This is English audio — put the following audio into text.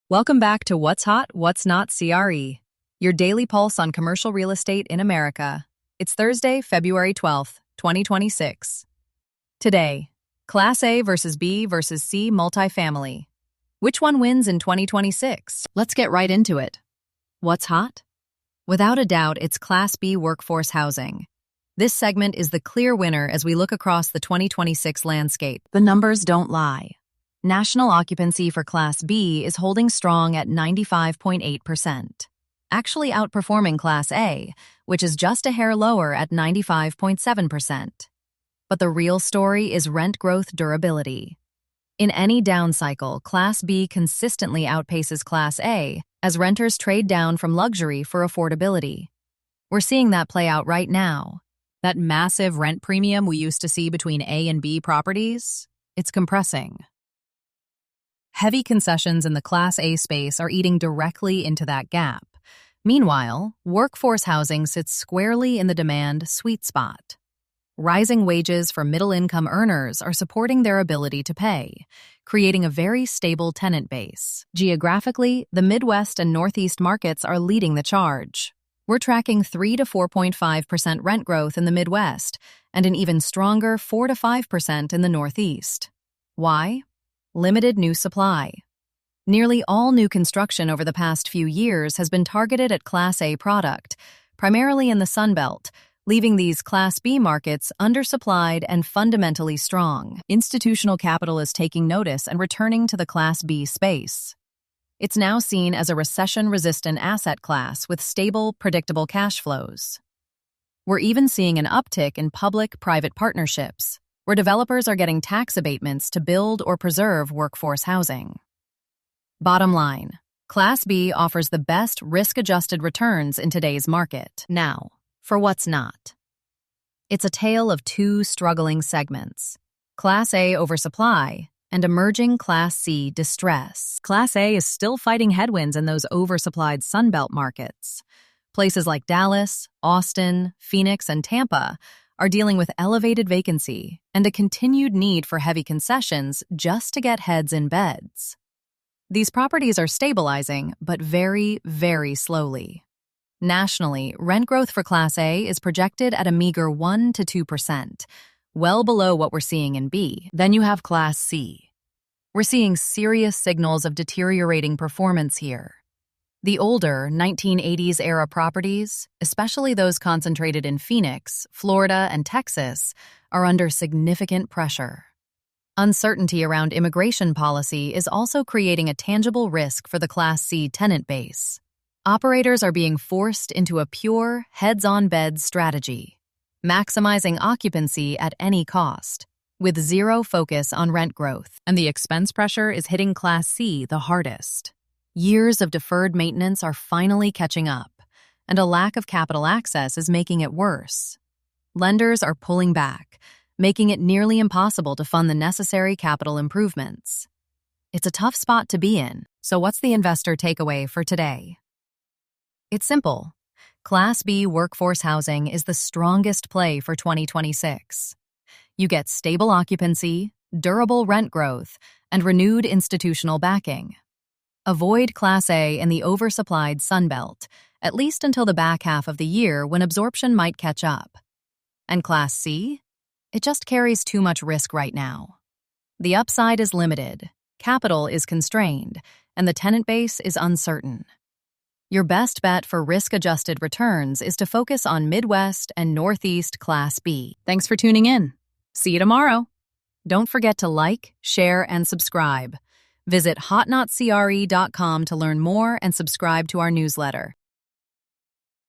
Welcome back to What's Hot, What's Not C.R.E., your daily pulse on commercial real estate in America. It's Thursday, February 12th, 2026. Today, Class A versus B versus C multifamily. Which one wins in 2026? Let's get right into it. What's hot? Without a doubt, it's Class B workforce housing. This segment is the clear winner as we look across the 2026 landscape. The numbers don't lie. National occupancy for Class B is holding strong at 95.8%, actually outperforming Class A, which is just a hair lower at 95.7%. But the real story is rent growth durability. In any down cycle, Class B consistently outpaces Class A as renters trade down from luxury for affordability. We're seeing that play out right now. That massive rent premium we used to see between A and B properties, it's compressing. Heavy concessions in the Class A space are eating directly into that gap. Meanwhile, workforce housing sits squarely in the demand sweet spot. Rising wages for middle-income earners are supporting their ability to pay, creating a very stable tenant base. Geographically, the Midwest and Northeast markets are leading the charge. We're tracking 3 to 4.5% rent growth in the Midwest and an even stronger 4 to 5% in the Northeast. Why? Limited new supply. Nearly all new construction over the past few years has been targeted at Class A product, primarily in the Sun Belt, leaving these Class B markets undersupplied and fundamentally strong. Institutional capital is taking notice and returning to the Class B space. It's now seen as a recession-resistant asset class with stable, predictable cash flows. We're even seeing an uptick in public-private partnerships, where developers are getting tax abatements to build or preserve workforce housing. Bottom line, Class B offers the best risk-adjusted returns in today's market. Now, for what's not. It's a tale of two struggling segments: Class A oversupply and emerging Class C distress. Class A is still fighting headwinds in those oversupplied Sunbelt markets. Places like Dallas, Austin, Phoenix, and Tampa are dealing with elevated vacancy and a continued need for heavy concessions just to get heads in beds. These properties are stabilizing, but very, very slowly. Nationally, rent growth for Class A is projected at a meager 1 to 2%, well below what we're seeing in B. Then you have Class C. We're seeing serious signals of deteriorating performance here. The older 1980s-era properties, especially those concentrated in Phoenix, Florida, and Texas, are under significant pressure. Uncertainty around immigration policy is also creating a tangible risk for the Class C tenant base. Operators are being forced into a pure, heads-on-beds strategy, maximizing occupancy at any cost, with zero focus on rent growth. And the expense pressure is hitting Class C the hardest. Years of deferred maintenance are finally catching up, and a lack of capital access is making it worse. Lenders are pulling back, making it nearly impossible to fund the necessary capital improvements. It's a tough spot to be in, so what's the investor takeaway for today? It's simple. Class B workforce housing is the strongest play for 2026. You get stable occupancy, durable rent growth, and renewed institutional backing. Avoid Class A in the oversupplied Sunbelt, at least until the back half of the year when absorption might catch up. And Class C? It just carries too much risk right now. The upside is limited, capital is constrained, and the tenant base is uncertain. Your best bet for risk-adjusted returns is to focus on Midwest and Northeast Class B. Thanks for tuning in. See you tomorrow. Don't forget to like, share, and subscribe. Visit hotnotcre.com to learn more and subscribe to our newsletter.